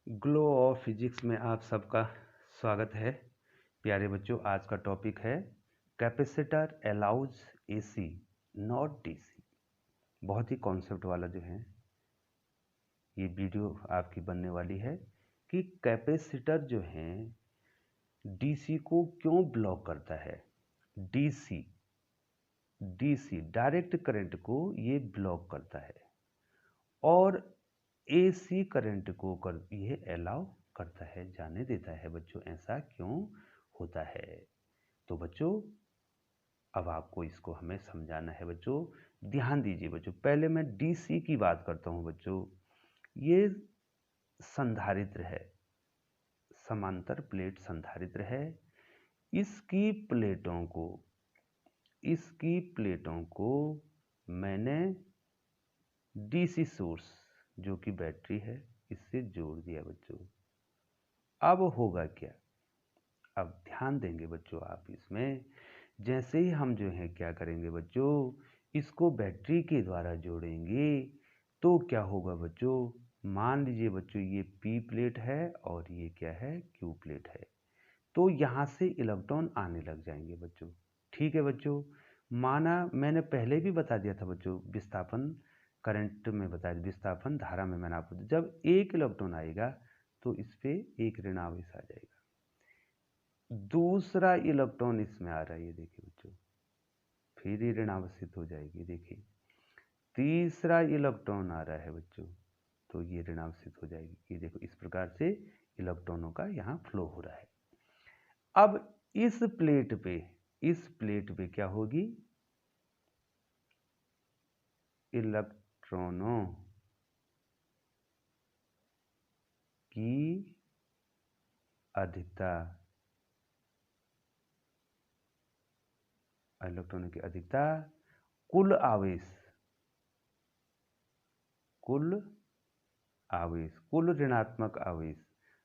Glow of physics में आप सबका स्वागत है। प्यारे बच्चों, आज का टॉपिक है capacitor allows AC not DC. बहुत ही कॉन्सेप्ट वाला जो है ये वीडियो आपकी बनने वाली है कि कैपेसिटर जो है डीसी को क्यों ब्लॉक करता है। डीसी डीसी डायरेक्ट करंट को ये ब्लॉक करता है और एसी करंट को ये अलाउ करता है, जाने देता है। बच्चों, ऐसा क्यों होता है? तो बच्चों, अब आपको इसको हमें समझाना है। बच्चों ध्यान दीजिए। बच्चों पहले मैं डीसी की बात करता हूं। बच्चों ये संधारित्र है, समांतर प्लेट संधारित्र है। इसकी प्लेटों को मैंने डीसी सोर्स जो कि बैटरी है इससे जोड़ दिया। बच्चों अब होगा क्या? अब ध्यान देंगे बच्चों आप इसमें। जैसे ही हम जो है क्या करेंगे बच्चों, इसको बैटरी के द्वारा जोड़ेंगे तो क्या होगा बच्चों? मान लीजिए बच्चों ये पी प्लेट है और ये क्या है? क्यू प्लेट है। तो यहाँ से इलेक्ट्रॉन आने लग जाएंगे बच्चों। ठीक है बच्चों, माना मैंने पहले भी बता दिया था बच्चों, विस्थापन करंट में बताया, विस्थापन धारा में मैंने आपको, जब एक इलेक्ट्रॉन आएगा तो इस पे एक ऋण आवेश आ जाएगा। दूसरा इलेक्ट्रॉन इसमें आ रहा है, ये देखिए बच्चों, फिर ये ऋण आवेशित हो जाएगी। देखिए तीसरा इलेक्ट्रॉन आ रहा है बच्चों, तो ये ऋण आवेशित हो जाएगी। ये देखो, इस प्रकार से इलेक्ट्रॉनों का यहाँ फ्लो हो रहा है। अब इस प्लेट पे क्या होगी? इलेक्ट्रॉनों की अधिकता, कुल आवेश, कुल ऋणात्मक आवेश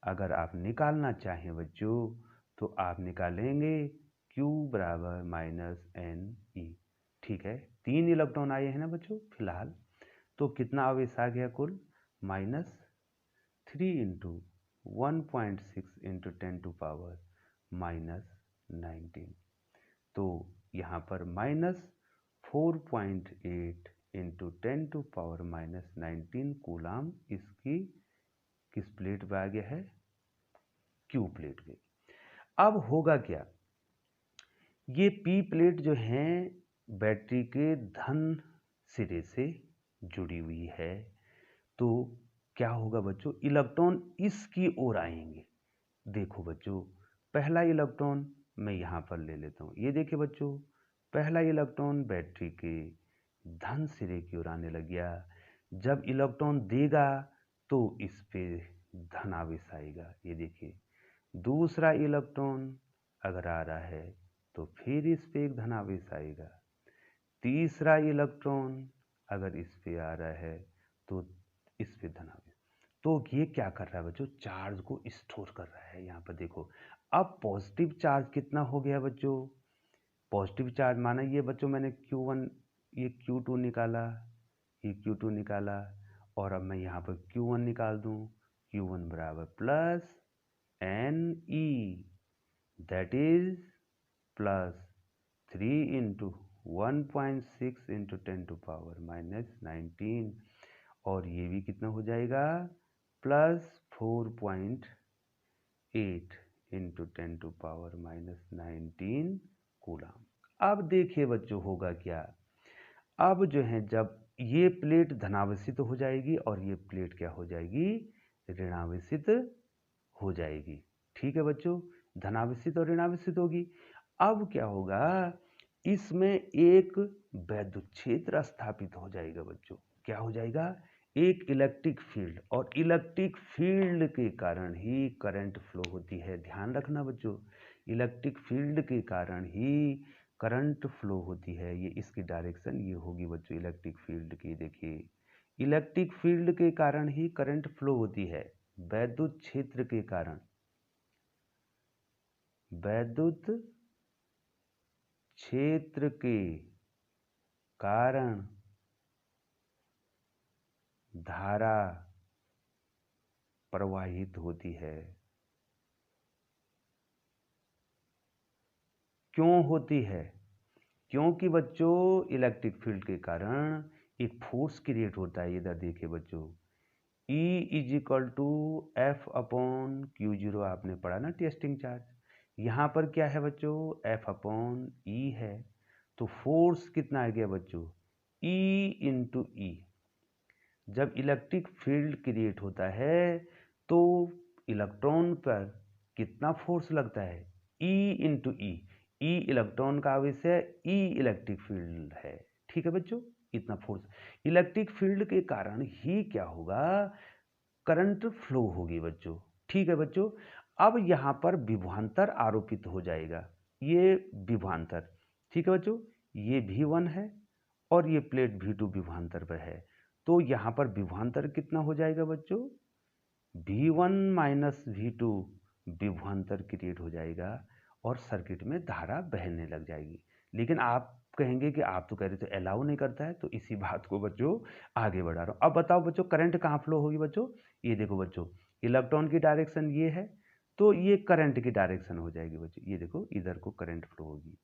अगर आप निकालना चाहें बच्चों तो आप निकालेंगे Q बराबर माइनस एन ई। ठीक है, 3 इलेक्ट्रॉन आए हैं ना बच्चों फिलहाल, तो कितना आवेश आ गया कुल? -3 इंटू 1.6 इंटू 10 टू पावर -19। तो यहाँ पर -4.8 इंटू 10 टू पावर -19 कूलाम इसकी किस प्लेट पे आ गया है? क्यू प्लेट पे। अब होगा क्या? ये पी प्लेट जो है बैटरी के धन सिरे से जुड़ी हुई है, तो क्या होगा बच्चों? इलेक्ट्रॉन इसकी ओर आएंगे। देखो बच्चों, पहला इलेक्ट्रॉन मैं यहाँ पर ले लेता हूँ। ये देखिए बच्चों, पहला इलेक्ट्रॉन बैटरी के धन सिरे की ओर आने लग गया। जब इलेक्ट्रॉन देगा तो इस पे धन आवेश आएगा। ये देखिए, दूसरा इलेक्ट्रॉन अगर आ रहा है तो फिर इस पे एक धन आवेश आएगा। तीसरा इलेक्ट्रॉन अगर इस पे आ रहा है तो इस पे धन आवेश। तो ये क्या कर रहा है बच्चों? चार्ज को स्टोर कर रहा है। यहाँ पर देखो, अब पॉजिटिव चार्ज कितना हो गया बच्चों? पॉजिटिव चार्ज माना ये बच्चों, मैंने Q1 ये Q2 निकाला, ये Q2 निकाला, और अब मैं यहाँ पर Q1 निकाल दूँ। Q1 बराबर plus n e, that is plus 3 into 1.6 into 10 to power -19, और ये भी कितना हो जाएगा? Plus 4.8 into 10 to power -19 coulomb. अब देखिए बच्चों होगा क्या? अब जो है जब ये प्लेट धनावेशित हो जाएगी और ये प्लेट क्या हो जाएगी? ऋणावेशित हो जाएगी। ठीक है बच्चों, धनावेशित और ऋणावेशित होगी। अब क्या होगा? इसमें एक वैद्युत क्षेत्र स्थापित हो जाएगा बच्चों। क्या हो जाएगा? एक इलेक्ट्रिक फील्ड, और इलेक्ट्रिक फील्ड के कारण ही करंट फ्लो होती है। ध्यान रखना बच्चों, इलेक्ट्रिक फील्ड के कारण ही करंट फ्लो होती है। ये इसकी डायरेक्शन ये होगी बच्चों इलेक्ट्रिक फील्ड की। देखिए, इलेक्ट्रिक फील्ड के कारण ही करंट फ्लो होती है। वैद्युत क्षेत्र के कारण, वैद्युत क्षेत्र के कारण धारा प्रवाहित होती है। क्यों होती है? क्योंकि बच्चों इलेक्ट्रिक फील्ड के कारण एक फोर्स क्रिएट होता है। इधर देखिए बच्चों, E is equal to F upon q zero, आपने पढ़ा ना टेस्टिंग चार्ज। यहाँ पर क्या है बच्चों? एफ अपॉन ई है। तो फोर्स कितना आ गया बच्चों? E इंटू ई। जब इलेक्ट्रिक फील्ड क्रिएट होता है तो इलेक्ट्रॉन पर कितना फोर्स लगता है? E इंटू ई। ई इलेक्ट्रॉन का आवेश है, ई इलेक्ट्रिक फील्ड है। ठीक है बच्चों, इतना फोर्स। इलेक्ट्रिक फील्ड के कारण ही क्या होगा? करंट फ्लो होगी बच्चों। ठीक है बच्चों, अब यहाँ पर विभवांतर आरोपित हो जाएगा। ये विभवांतर, ठीक है बच्चों, ये V1 है और ये प्लेट V2 विभवांतर पर है। तो यहाँ पर विभवांतर कितना हो जाएगा बच्चों? V1 माइनस V2 विभवांतर क्रिएट हो जाएगा और सर्किट में धारा बहने लग जाएगी। लेकिन आप कहेंगे कि आप तो कह रहे थे अलाउ नहीं करता है, तो इसी बात को बच्चों आगे बढ़ा रहा हूँ। अब बताओ बच्चों, करंट कहाँ फ्लो होगी बच्चों? ये देखो बच्चों, इलेक्ट्रॉन की डायरेक्शन ये है, तो ये करंट की डायरेक्शन हो जाएगी बच्चों। ये देखो, इधर को करंट फ्लो होगी।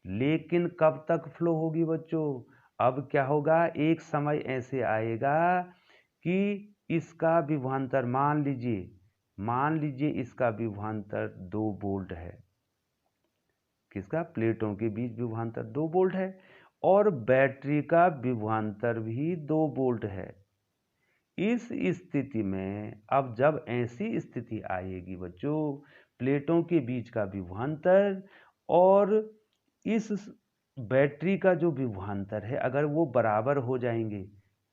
लेकिन कब तक फ्लो होगी बच्चों? अब क्या होगा, एक समय ऐसे आएगा कि इसका विभवांतर, मान लीजिए इसका विभवांतर 2 वोल्ट है। किसका? प्लेटों के बीच विभवांतर 2 वोल्ट है और बैटरी का विभवांतर भी 2 वोल्ट है। इस स्थिति में अब जब ऐसी स्थिति आएगी बच्चों, प्लेटों के बीच का विभवांतर और इस बैटरी का जो विभवांतर है, अगर वो बराबर हो जाएंगे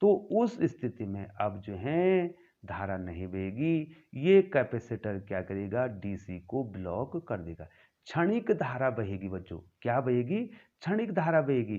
तो उस स्थिति में अब जो है धारा नहीं बहेगी। ये कैपेसिटर क्या करेगा? डीसी को ब्लॉक कर देगा। क्षणिक धारा बहेगी बच्चों। क्या बहेगी? क्षणिक धारा बहेगी।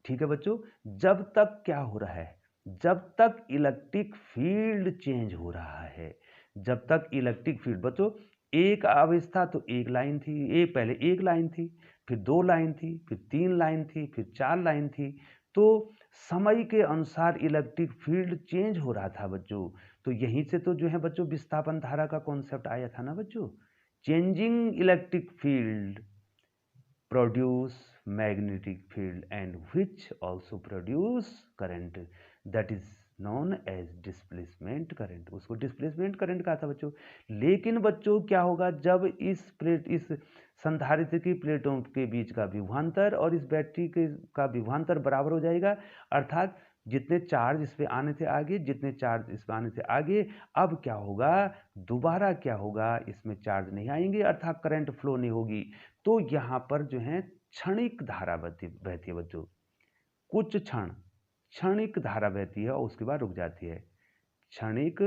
ठीक है बच्चों, जब तक क्या हो रहा है? जब तक इलेक्ट्रिक फील्ड चेंज हो रहा है। जब तक इलेक्ट्रिक फील्ड बच्चों, एक आवेश था तो एक लाइन थी, पहले एक लाइन थी, फिर 2 लाइन थी, फिर 3 लाइन थी, फिर 4 लाइन थी। तो समय के अनुसार इलेक्ट्रिक फील्ड चेंज हो रहा था बच्चों। तो यहीं से तो जो है बच्चों विस्थापन धारा का कॉन्सेप्ट आया था ना बच्चों। Changing electric field produce magnetic field and which also produce current, that is known as displacement current। उसको displacement current कहा था बच्चों। लेकिन बच्चों क्या होगा, जब इस संधारित्र की प्लेटों के बीच का विभवांतर और इस बैटरी का विभवांतर बराबर हो जाएगा, अर्थात जितने चार्ज इस पे आने थे आगे, जितने चार्ज इस पे आने थे आगे, अब क्या होगा, दोबारा क्या होगा, इसमें चार्ज नहीं आएंगे, अर्थात करंट फ्लो नहीं होगी। तो यहाँ पर जो है क्षणिक धारा बहती है बच्चों। कुछ क्षणिक धारा बहती है और उसके बाद रुक जाती है। क्षणिक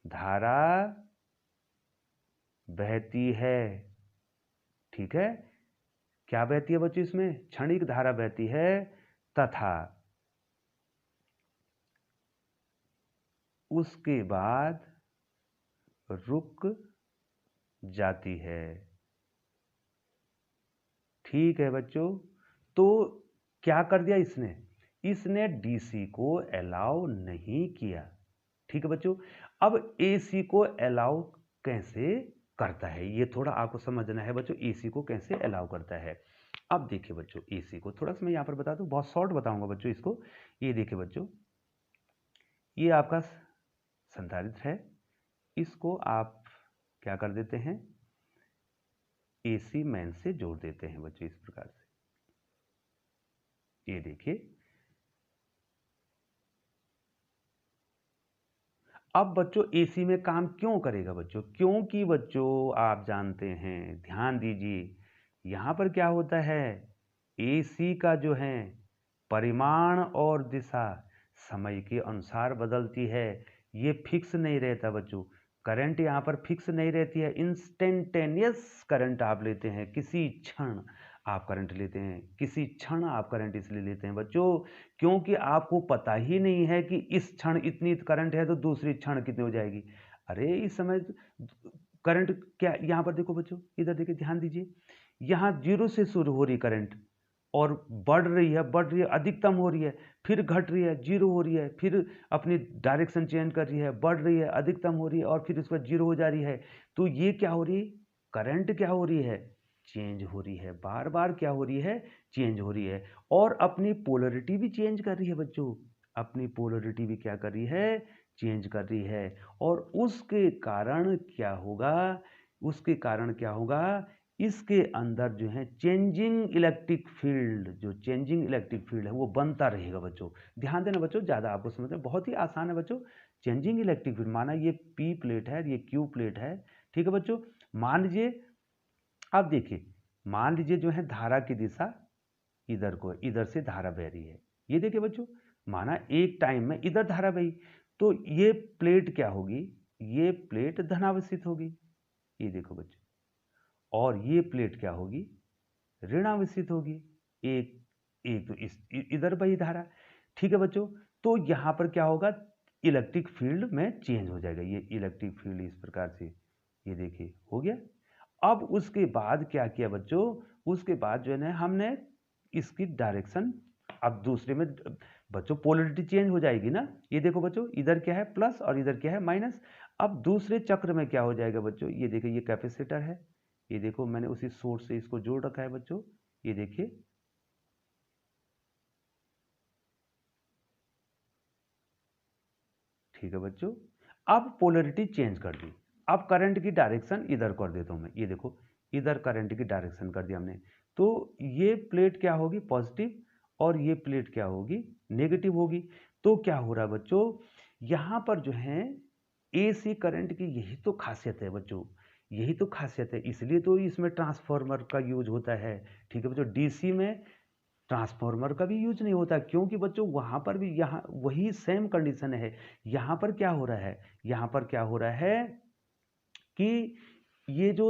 धारा बहती है। ठीक है, क्या बहती है बच्चों? इसमें क्षणिक धारा बहती है तथा उसके बाद रुक जाती है। ठीक है बच्चों, तो क्या कर दिया इसने डीसी को अलाउ नहीं किया। ठीक है बच्चों, अब एसी को अलाउ कैसे करता है, ये थोड़ा आपको समझना है बच्चों। एसी को कैसे अलाउ करता है, अब देखिए बच्चों, एसी को थोड़ा सा मैं यहाँ पर बता दूं, बहुत शॉर्ट बताऊंगा बच्चों इसको। ये देखिए बच्चों, ये आपका संधारित्र है, इसको आप क्या कर देते हैं, एसी मेन से जोड़ देते हैं बच्चों, इस प्रकार से। ये देखिए, अब बच्चों एसी में काम क्यों करेगा बच्चों? क्योंकि बच्चों आप जानते हैं, ध्यान दीजिए, यहां पर क्या होता है, एसी का जो है परिमाण और दिशा समय के अनुसार बदलती है। ये फिक्स नहीं रहता बच्चों। करंट यहाँ पर फिक्स नहीं रहती है, इंस्टेंटेनियस करंट आप लेते हैं, किसी क्षण आप करंट लेते हैं, किसी क्षण आप करंट इसलिए लेते हैं बच्चों क्योंकि आपको पता ही नहीं है कि इस क्षण इतनी करंट है तो दूसरी क्षण कितनी हो जाएगी। अरे इस समय करंट क्या, यहाँ पर देखो बच्चों, इधर देखिए, ध्यान दीजिए, यहाँ 0 से शुरू हो रही करंट और बढ़ रही है, अधिकतम हो रही है, फिर घट रही है, जीरो हो रही है, फिर अपनी डायरेक्शन चेंज कर रही है, बढ़ रही है, अधिकतम हो रही है और फिर उसके बाद जीरो हो जा रही है। तो ये क्या हो रही है, करंट क्या हो रही है, चेंज हो रही है, बार बार क्या हो रही है, चेंज हो रही है। और अपनी पोलरिटी भी चेंज कर रही है बच्चों, अपनी पोलरिटी भी क्या कर रही है, चेंज कर रही है। और उसके कारण क्या होगा, उसके कारण क्या होगा, इसके अंदर जो है चेंजिंग इलेक्ट्रिक फील्ड, जो चेंजिंग इलेक्ट्रिक फील्ड है वो बनता रहेगा बच्चों। ध्यान देना बच्चों, ज़्यादा आपको समझना बहुत ही आसान है बच्चों। चेंजिंग इलेक्ट्रिक फील्ड, माना ये पी प्लेट है, ये क्यू प्लेट है, ठीक है बच्चों। मान लीजिए, अब देखिए, मान लीजिए जो है धारा की दिशा इधर को, इधर से धारा बह रही है। ये देखिए बच्चों, माना एक टाइम में इधर धारा बही, तो ये प्लेट क्या होगी, ये प्लेट धनावेशित होगी, ये देखो बच्चों। और ये प्लेट क्या होगी, ऋणावेशित होगी। एक एक तो इस इधर बही धारा, ठीक है बच्चों। तो यहां पर क्या होगा, इलेक्ट्रिक फील्ड में चेंज हो जाएगा। ये इलेक्ट्रिक फील्ड इस प्रकार से, ये देखिए हो गया। अब उसके बाद क्या किया बच्चों, उसके बाद जो है ना हमने इसकी डायरेक्शन, अब दूसरे में बच्चों पोलरिटी चेंज हो जाएगी ना। ये देखो बच्चों, इधर क्या है प्लस और इधर क्या है माइनस। अब दूसरे चक्र में क्या हो जाएगा बच्चों, ये देखिए ये कैपेसिटर है, ये देखो मैंने उसी सोर्स से इसको जोड़ रखा है बच्चों, ये देखिए, ठीक है बच्चों। अब पोलरिटी चेंज कर दी, अब करंट की डायरेक्शन इधर कर देता हूं मैं, ये देखो इधर करंट की डायरेक्शन कर दिया हमने। तो ये प्लेट क्या होगी, पॉजिटिव, और ये प्लेट क्या होगी, नेगेटिव होगी। तो क्या हो रहा है बच्चों, यहां पर जो है एसी करंट की यही तो खासियत है बच्चों, यही तो खासियत है, इसलिए तो इसमें ट्रांसफार्मर का यूज होता है। ठीक है बच्चों, डीसी में ट्रांसफार्मर का भी यूज नहीं होता, क्योंकि बच्चों वहां पर भी यहाँ वही सेम कंडीशन है। यहां पर क्या हो रहा है, यहां पर क्या हो रहा है कि ये जो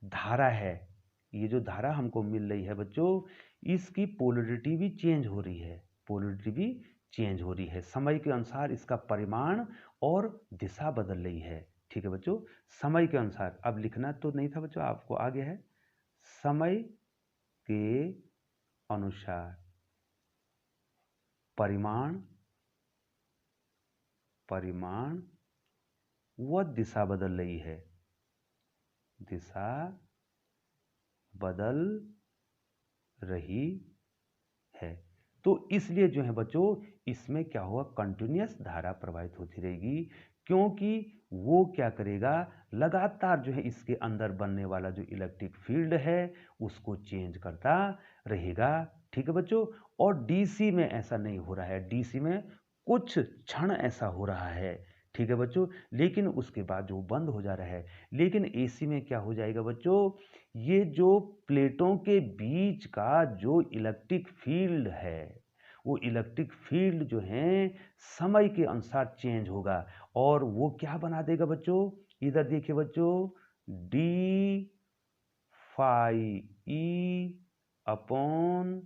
धारा है, ये जो धारा हमको मिल रही है बच्चों, इसकी पोलरिटी भी चेंज हो रही है, पोलरिटी भी चेंज हो रही है, समय के अनुसार इसका परिमाण और दिशा बदल रही है। ठीक है बच्चों, समय के अनुसार, अब लिखना तो नहीं था बच्चों, आपको आ गया है, समय के अनुसार परिमाण, परिमाण व दिशा बदल रही है, दिशा बदल रही है। तो इसलिए जो है बच्चों, इसमें क्या होगा, कंटिन्यूअस धारा प्रवाहित होती रहेगी, क्योंकि वो क्या करेगा, लगातार जो है इसके अंदर बनने वाला जो इलेक्ट्रिक फील्ड है उसको चेंज करता रहेगा। ठीक है बच्चों, और डीसी में ऐसा नहीं हो रहा है, डीसी में कुछ क्षण ऐसा हो रहा है, ठीक है बच्चों, लेकिन उसके बाद जो बंद हो जा रहा है। लेकिन एसी में क्या हो जाएगा बच्चों, ये जो प्लेटों के बीच का जो इलेक्ट्रिक फील्ड है, वो इलेक्ट्रिक फील्ड जो है समय के अनुसार चेंज होगा, और वो क्या बना देगा बच्चों, इधर देखिए बच्चों, d phi e upon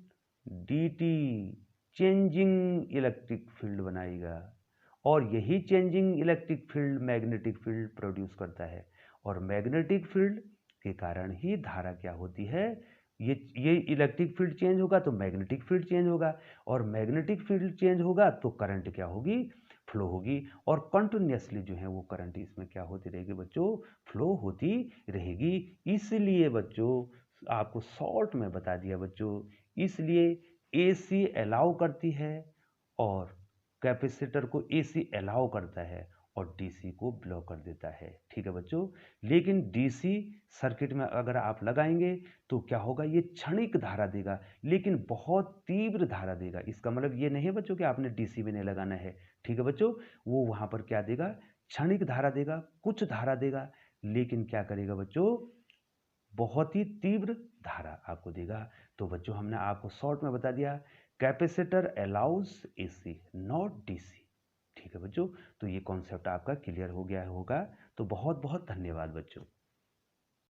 d t, changing electric field बनाएगा। और यही changing electric field magnetic field produce करता है, और मैग्नेटिक फील्ड के कारण ही धारा क्या होती है, ये इलेक्ट्रिक फील्ड चेंज होगा तो मैग्नेटिक फील्ड चेंज होगा, और मैग्नेटिक फील्ड चेंज होगा तो करंट क्या होगी, फ्लो होगी, और कंटिन्यूसली जो है वो करंट इसमें क्या होती रहेगी बच्चों, फ्लो होती रहेगी। इसलिए बच्चों आपको शॉर्ट में बता दिया बच्चों, इसलिए एसी अलाउ करती है और कैपेसिटर को एसी अलाउ करता है और डीसी को ब्लॉक कर देता है। ठीक है बच्चों, लेकिन डीसी सर्किट में अगर आप लगाएंगे तो क्या होगा, ये क्षणिक धारा देगा, लेकिन बहुत तीव्र धारा देगा। इसका मतलब ये नहीं है बच्चों कि आपने डीसी में नहीं लगाना है। ठीक है बच्चों, वो वहां पर क्या देगा, क्षणिक धारा देगा, कुछ धारा देगा, लेकिन क्या करेगा बच्चों, बहुत ही तीव्र धारा आपको देगा। तो बच्चों हमने आपको शॉर्ट में बता दिया, capacitor allows AC not DC. ठीक है बच्चों, तो ये कॉन्सेप्ट आपका क्लियर हो गया होगा। तो बहुत बहुत धन्यवाद बच्चों।